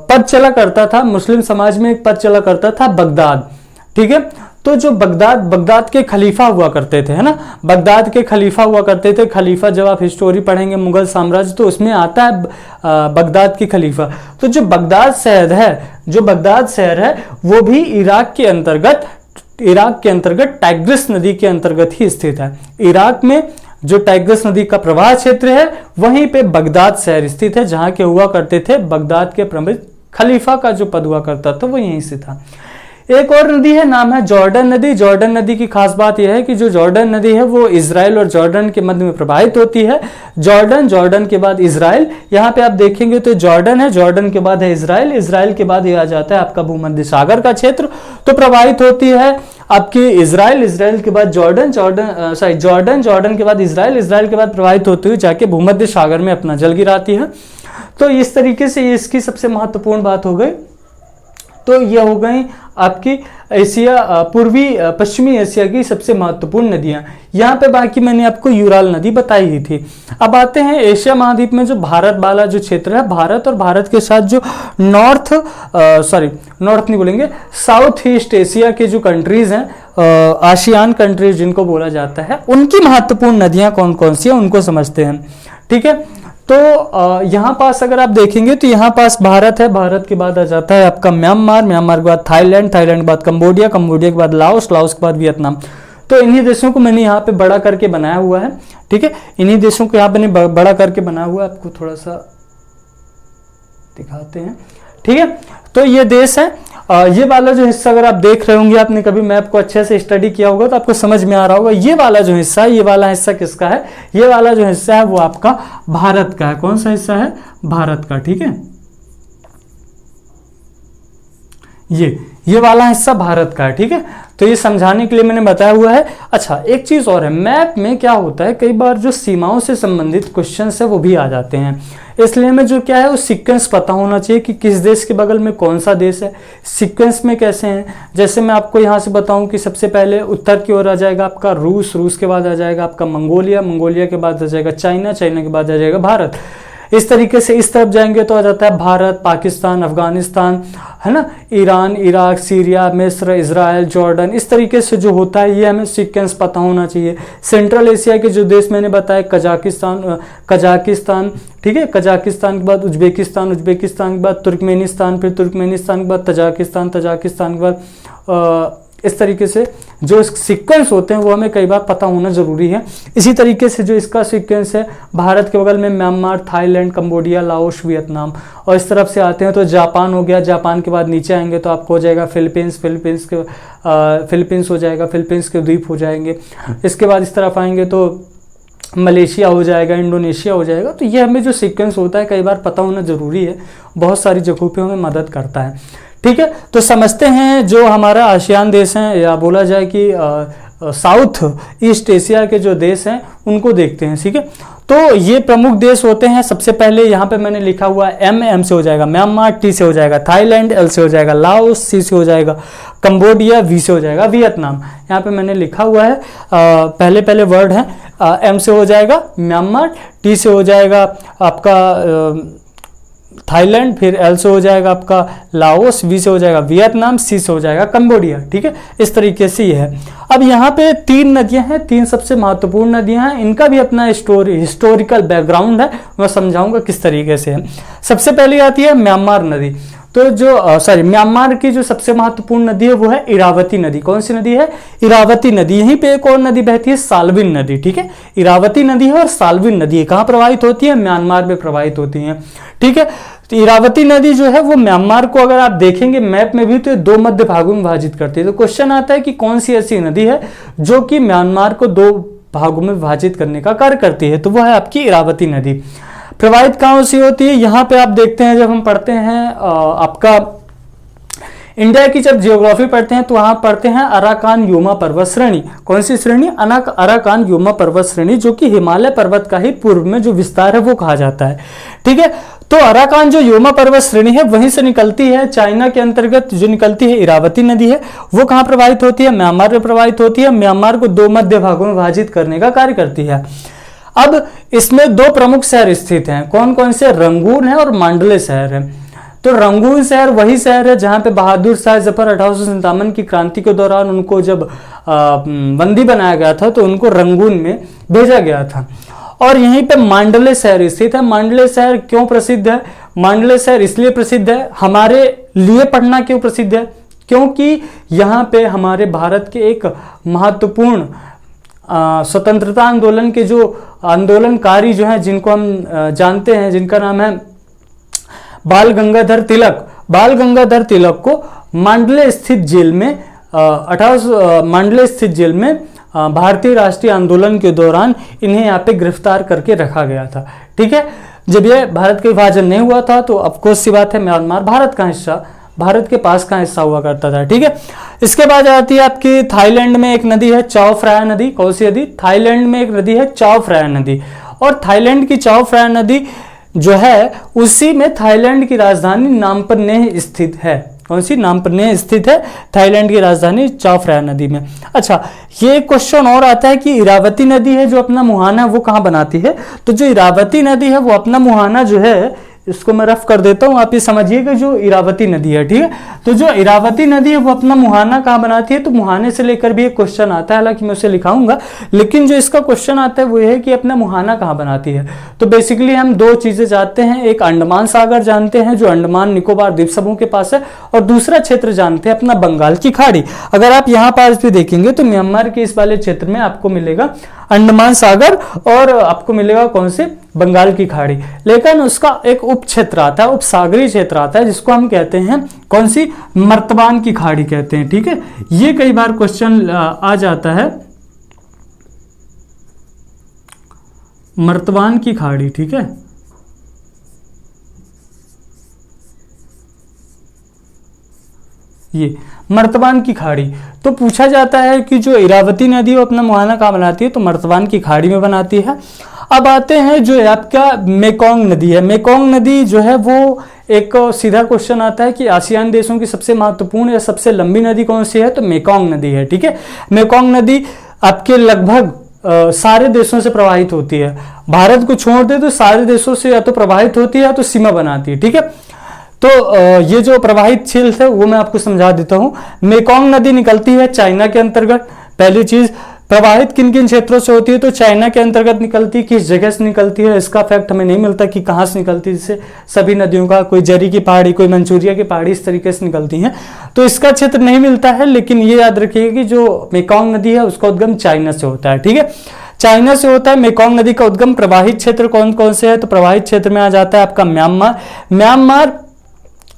पद चला करता था, मुस्लिम समाज में एक पद चला करता था बगदाद, ठीक है। तो जो बगदाद के खलीफा हुआ करते थे, है ना, बगदाद के खलीफा हुआ करते थे। खलीफा जब आप हिस्टोरी पढ़ेंगे मुगल साम्राज्य तो उसमें आता है बगदाद की खलीफा। तो जो बगदाद शहर है वो भी इराक के अंतर्गत टाइग्रिस नदी के अंतर्गत ही स्थित है। इराक में जो टाइग्रिस नदी का प्रवाह क्षेत्र है वहीं पे बगदाद शहर स्थित है, जहां के हुआ करते थे बगदाद के प्रमुख खलीफा का जो पद हुआ करता था वो यहीं से था। एक और नदी है, नाम है जॉर्डन नदी। जॉर्डन नदी की खास बात यह है कि जो जॉर्डन नदी है वो इजराइल और जॉर्डन के मध्य में प्रवाहित होती है। जॉर्डन के बाद इजराइल, यहाँ पे आप देखेंगे तो जॉर्डन है, जॉर्डन के बाद है इजराइल, इजराइल के बाद ये आ जाता है आपका भूमध्य सागर का क्षेत्र। तो प्रवाहित होती है आपकी इजराइल के बाद जॉर्डन के बाद इजराइल के बाद प्रवाहित होती हुई जाके भूमध्य सागर में अपना जल गिराती है। तो इस तरीके से इसकी सबसे महत्वपूर्ण बात हो गई। तो ये हो गई आपकी एशिया, पूर्वी पश्चिमी एशिया की सबसे महत्वपूर्ण नदियां। यहाँ पे बाकी मैंने आपको यूराल नदी बताई ही थी। अब आते हैं एशिया महाद्वीप में जो भारत वाला जो क्षेत्र है, भारत और भारत के साथ जो नॉर्थ नहीं बोलेंगे, साउथ ईस्ट एशिया के जो कंट्रीज हैं, आसियान कंट्रीज जिनको बोला जाता है, उनकी महत्वपूर्ण नदियां कौन कौन सी हैं उनको समझते हैं, ठीक है। तो यहाँ पास अगर आप देखेंगे तो यहाँ पास भारत है, भारत के बाद आ जाता है आपका म्यांमार के बाद थाईलैंड के बाद कंबोडिया के बाद लाओस के बाद वियतनाम। तो इन्हीं देशों को मैंने यहाँ पे बड़ा करके बनाया हुआ है, ठीक है। इन्हीं देशों को यहाँ पे बड़ा करके बनाया हुआ है, आपको थोड़ा सा दिखाते हैं, ठीक है। तो ये देश है, ये वाला जो हिस्सा अगर आप देख रहे होंगे, आपने कभी मैप को अच्छे से स्टडी किया होगा तो आपको समझ में आ रहा होगा। ये वाला जो हिस्सा है, ये वाला हिस्सा किसका है, ये वाला जो हिस्सा है वो आपका भारत का है। कौन सा हिस्सा है, भारत का, ठीक है। ये वाला हिस्सा भारत का है, ठीक है। तो ये समझाने के लिए मैंने बताया हुआ है। अच्छा, एक चीज और है, मैप में क्या होता है, कई बार जो सीमाओं से संबंधित क्वेश्चंस है वो भी आ जाते हैं, इसलिए हमें जो क्या है वो सीक्वेंस पता होना चाहिए कि किस देश के बगल में कौन सा देश है, सीक्वेंस में कैसे हैं। जैसे मैं आपको यहाँ से बताऊं कि सबसे पहले उत्तर की ओर आ जाएगा आपका रूस के बाद आ जाएगा आपका मंगोलिया के बाद आ जाएगा चाइना के बाद आ जाएगा भारत। इस तरीके से इस तरफ जाएंगे तो आ जाता है भारत, पाकिस्तान, अफगानिस्तान, है ना, ईरान, इराक, सीरिया, मिस्र, इजराइल, जॉर्डन। इस तरीके से जो होता है ये हमें सीक्वेंस पता होना चाहिए। सेंट्रल एशिया के जो देश मैंने बताया, कजाकिस्तान, ठीक है, कजाकिस्तान के बाद उज्बेकिस्तान के बाद तुर्कमेनिस्तान, फिर तुर्कमेनिस्तान के बाद तजाकिस्तान के बाद इस तरीके से जो सीक्वेंस होते हैं वो हमें कई बार पता होना जरूरी है। इसी तरीके से जो इसका सीक्वेंस है, भारत के बगल में Myanmar, Thailand, Cambodia, Laos, Vietnam, और इस तरफ से आते हैं तो जापान हो गया। जापान के बाद नीचे आएंगे तो आपको हो जाएगा फिलीपींस हो जाएगा, फिलीपींस के द्वीप हो जाएंगे। इसके बाद इस तरफ आएंगे तो मलेशिया हो जाएगा, इंडोनेशिया हो जाएगा। तो ये हमें जो सीक्वेंस होता है कई बार पता होना जरूरी है, बहुत सारी जगहों पे हमें मदद करता है, ठीक है। तो समझते हैं जो हमारा आसियान देश हैं, या बोला जाए कि साउथ ईस्ट एशिया के जो देश हैं उनको देखते हैं, ठीक है। तो ये प्रमुख देश होते हैं। सबसे पहले यहाँ पे मैंने लिखा हुआ है एम से हो जाएगा म्यांमार, टी से हो जाएगा थाईलैंड, एल से हो जाएगा लाओस, सी से हो जाएगा कंबोडिया, वी से हो जाएगा वियतनाम। यहाँ पे मैंने लिखा हुआ है पहले वर्ड है, एम से हो जाएगा म्यांमार, टी से हो जाएगा आपका थाईलैंड, फिर एल से हो जाएगा आपका लाओस, वी से हो जाएगा वियतनाम, सी से हो जाएगा कंबोडिया। ठीक है, इस तरीके से ये है। अब यहाँ पे 3 नदियां हैं, 3 सबसे महत्वपूर्ण नदियां हैं, इनका भी अपना हिस्टोरिकल बैकग्राउंड है, मैं समझाऊंगा किस तरीके से है। सबसे पहले आती है म्यांमार नदी। तो जो म्यांमार की जो सबसे महत्वपूर्ण नदी है वो है इरावती नदी। कौन सी नदी है? इरावती नदी। यहीं पे एक और नदी बहती है, साल्विन नदी। ठीक है, इरावती नदी है और साल्विन नदी है। कहाँ प्रवाहित होती है? म्यांमार में प्रवाहित होती है। ठीक है, तो इरावती नदी जो है वो म्यांमार को अगर आप देखेंगे मैप में भी तो 2 मध्य भागों में विभाजित करती है। तो क्वेश्चन आता है कि कौन सी ऐसी नदी है जो कि म्यांमार को 2 भागों में विभाजित करने का कार्य करती है? तो वह है आपकी इरावती नदी। प्रवाहित कहाँ से होती है? यहाँ पे आप देखते हैं, जब हम पढ़ते हैं आपका इंडिया की जब जियोग्राफी पढ़ते हैं तो वहां पढ़ते हैं अराकान योमा पर्वत श्रेणी। कौन सी श्रेणी? अराकान योमा पर्वत श्रेणी, जो कि हिमालय पर्वत का ही पूर्व में जो विस्तार है वो कहा जाता है। ठीक है, तो अराकान जो योमा पर्वत श्रेणी है वहीं से निकलती है, चाइना के अंतर्गत जो निकलती है इरावती नदी है, वो कहाँ प्रवाहित होती है? म्यांमार में प्रवाहित होती है। म्यांमार को 2 मध्य भागों में विभाजित करने का कार्य करती है। अब इसमें 2 प्रमुख शहर स्थित हैं। कौन कौन से? रंगून है और मांडले शहर है। तो रंगून शहर वही शहर है जहां पे बहादुर शाह जफर 1857 की क्रांति के दौरान उनको जब बंदी बनाया गया था तो उनको रंगून में भेजा गया था। और यहीं पे मांडले शहर स्थित है। मांडले शहर क्यों प्रसिद्ध है? मांडले शहर इसलिए प्रसिद्ध है, हमारे लिए पढ़ना क्यों प्रसिद्ध है? क्योंकि यहाँ पे हमारे भारत के एक महत्वपूर्ण स्वतंत्रता आंदोलन के जो आंदोलनकारी जो हैं, जिनको हम जानते हैं, जिनका नाम है बाल गंगाधर तिलक। बाल गंगाधर तिलक को मांडले स्थित जेल में मांडले स्थित जेल में भारतीय राष्ट्रीय आंदोलन के दौरान इन्हें यहाँ पे गिरफ्तार करके रखा गया था। ठीक है, जब ये भारत का विभाजन नहीं हुआ था तो ऑफकोर्स सी बात है म्यांमार भारत का हिस्सा, भारत के पास का हिस्सा हुआ करता था। ठीक है, इसके बाद आती है आपकी थाईलैंड में एक नदी है चाओ फ्राया नदी। कौन सी नदी? थाईलैंड में एक नदी है चाओ फ्राया नदी। और थाईलैंड की चाओ फ्राया नदी जो है उसी में थाईलैंड की राजधानी नामपन्नेह स्थित है। कौन सी? नामपन्नेह स्थित है थाईलैंड की राजधानी चाओ फ्राया नदी में। अच्छा, ये क्वेश्चन और आता है कि इरावती नदी है जो अपना मुहाना वो कहाँ बनाती है? तो जो इरावती नदी है वो अपना मुहाना जो है, इसको मैं रफ कर देता हूं, आप ये समझिएगा जो इरावती नदी है। ठीक है, तो जो इरावती नदी है वो अपना मुहाना कहाँ बनाती है? तो मुहाने से लेकर भी एक क्वेश्चन आता है, हालांकि मैं उसे लिखाऊंगा, लेकिन जो इसका क्वेश्चन आता है वो है कि अपना मुहाना कहाँ बनाती है। तो बेसिकली हम 2 चीजें जानते हैं, एक अंडमान सागर जानते हैं जो अंडमान निकोबार द्वीप समूह के पास है, और दूसरा क्षेत्र जानते हैं अपना बंगाल की खाड़ी। अगर आप यहाँ पास भी देखेंगे तो म्यांमार के इस वाले क्षेत्र में आपको मिलेगा अंडमान सागर और आपको मिलेगा कौन से? बंगाल की खाड़ी। लेकिन उसका एक उप क्षेत्र आता है, उपसागरीय क्षेत्र आता है, जिसको हम कहते हैं कौन सी? मर्तबान की खाड़ी कहते हैं। ठीक है, ये कई बार क्वेश्चन आ जाता है, मर्तबान की खाड़ी। ठीक है, ये मर्तबान की खाड़ी। तो पूछा जाता है कि जो इरावती नदी वो अपना मुहाना कहाँ बनाती है? तो मर्तबान की खाड़ी में बनाती है। अब आते हैं जो आपका मेकोंग नदी है। मेकोंग नदी जो है वो एक सीधा क्वेश्चन आता है कि आसियान देशों की सबसे महत्वपूर्ण या सबसे लंबी नदी कौन सी है? तो मेकोंग नदी है। ठीक है, मेकोंग नदी आपके लगभग सारे देशों से प्रवाहित होती है। भारत को छोड़ दे तो सारे देशों से या तो प्रवाहित होती है या तो सीमा बनाती है। ठीक है, तो ये जो प्रवाहित क्षेत्र है वो मैं आपको समझा देता हूं। मेकोंग नदी निकलती है चाइना के अंतर्गत। पहली चीज, प्रवाहित किन किन क्षेत्रों से होती है? तो चाइना के अंतर्गत निकलती है। किस जगह से निकलती है इसका फैक्ट हमें नहीं मिलता कि कहाँ से निकलती है। जैसे सभी नदियों का कोई जरी की पहाड़ी, कोई मंचूरिया की पहाड़ी, इस तरीके से निकलती हैं, तो इसका क्षेत्र नहीं मिलता है। लेकिन ये याद रखिएगा कि जो मेकोंग नदी है उसका उद्गम चाइना से होता है। ठीक है, चाइना से होता है। मेकोंग नदी का उद्गम प्रवाहित क्षेत्र कौन कौन से है? तो प्रवाहित क्षेत्र में आ जाता है आपका म्यांमार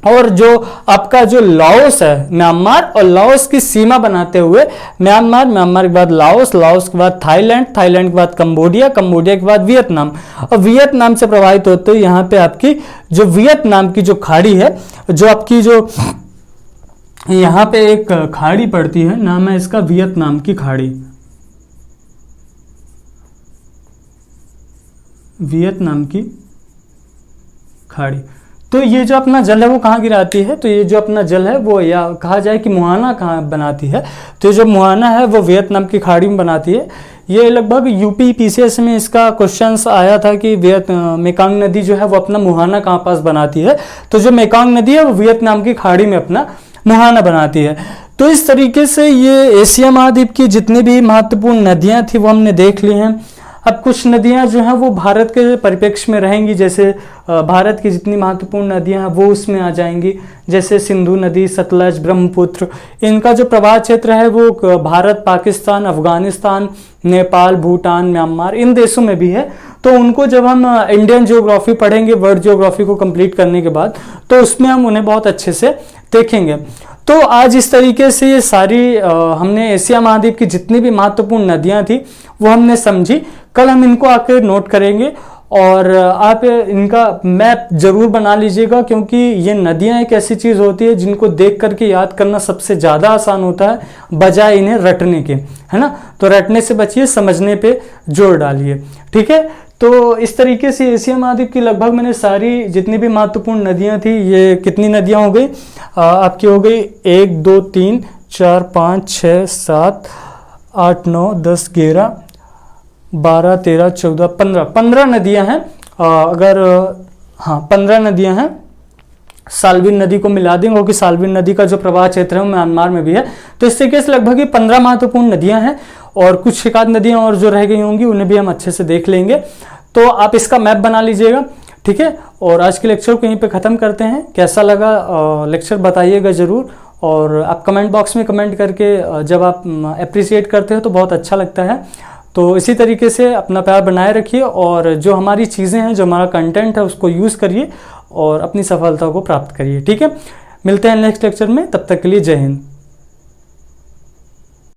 और जो आपका जो लाओस है, म्यांमार और लाओस की सीमा बनाते हुए म्यांमार के बाद लाओस के बाद थाईलैंड के बाद कंबोडिया के बाद वियतनाम, और वियतनाम से प्रभावित होते हुए यहाँ पे आपकी जो वियतनाम की जो खाड़ी है, जो आपकी जो यहाँ पे एक खाड़ी पड़ती है, नाम है इसका वियतनाम की खाड़ी। वियतनाम की खाड़ी, तो ये जो अपना जल है वो कहाँ गिराती है, तो ये जो अपना जल है वो, या कहा जाए कि मुहाना कहाँ बनाती है, तो ये जो मुहाना है वो वियतनाम की खाड़ी में बनाती है। ये लगभग यूपी पीसीएस में इसका क्वेश्चंस आया था कि मेकांग नदी जो है वो अपना मुहाना कहाँ पास बनाती है, तो जो मेकांग नदी है वो वियतनाम की खाड़ी में अपना मुहाना बनाती है। तो इस तरीके से ये एशिया महाद्वीप की जितनी भी महत्वपूर्ण नदियाँ थी वो हमने देख ली हैं। अब कुछ नदियां जो हैं वो भारत के परिप्रेक्ष्य में रहेंगी, जैसे भारत की जितनी महत्वपूर्ण नदियां हैं वो उसमें आ जाएंगी, जैसे सिंधु नदी, सतलज, ब्रह्मपुत्र। इनका जो प्रवाह क्षेत्र है वो भारत, पाकिस्तान, अफगानिस्तान, नेपाल, भूटान, म्यांमार, इन देशों में भी है। तो उनको जब हम इंडियन ज्योग्राफी पढ़ेंगे वर्ल्ड ज्योग्राफी को कंप्लीट करने के बाद, तो उसमें हम उन्हें बहुत अच्छे से देखेंगे। तो आज इस तरीके से ये सारी हमने एशिया महाद्वीप की जितनी भी महत्वपूर्ण नदियां थी वो हमने समझी। कल हम इनको आकर नोट करेंगे और आप इनका मैप जरूर बना लीजिएगा, क्योंकि ये नदियां एक ऐसी चीज होती है जिनको देख करके याद करना सबसे ज्यादा आसान होता है बजाय इन्हें रटने के, है ना। तो रटने से बचिए, समझने पे जोर डालिए, ठीक है। तो इस तरीके से एशिया महाद्वीप की लगभग मैंने सारी जितनी भी महत्वपूर्ण नदियां थी, ये कितनी नदियां हो गई आपकी, हो गई 1 2 3 4 5 6 7 8 9 10 11 12 13 14 15 नदियां हैं। अगर हाँ 15 नदियां हैं। साल्विन नदी को मिला देंगे क्योंकि साल्विन नदी का जो प्रवाह क्षेत्र है म्यांमार में भी है। तो इस तरीके से लगभग ये 15 महत्वपूर्ण नदियां हैं और कुछ एक आध नदियां और जो रह गई होंगी उन्हें भी हम अच्छे से देख लेंगे। तो आप इसका मैप बना लीजिएगा, ठीक है। और आज के लेक्चर को यहीं पे ख़त्म करते हैं। कैसा लगा लेक्चर बताइएगा ज़रूर, और आप कमेंट बॉक्स में कमेंट करके जब आप अप्रिशिएट करते हो तो बहुत अच्छा लगता है। तो इसी तरीके से अपना प्यार बनाए रखिए और जो हमारी चीज़ें हैं, जो हमारा कंटेंट है उसको यूज़ करिए और अपनी सफलता को प्राप्त करिए, ठीक है। मिलते हैं नेक्स्ट लेक्चर में, तब तक के लिए जय हिंद।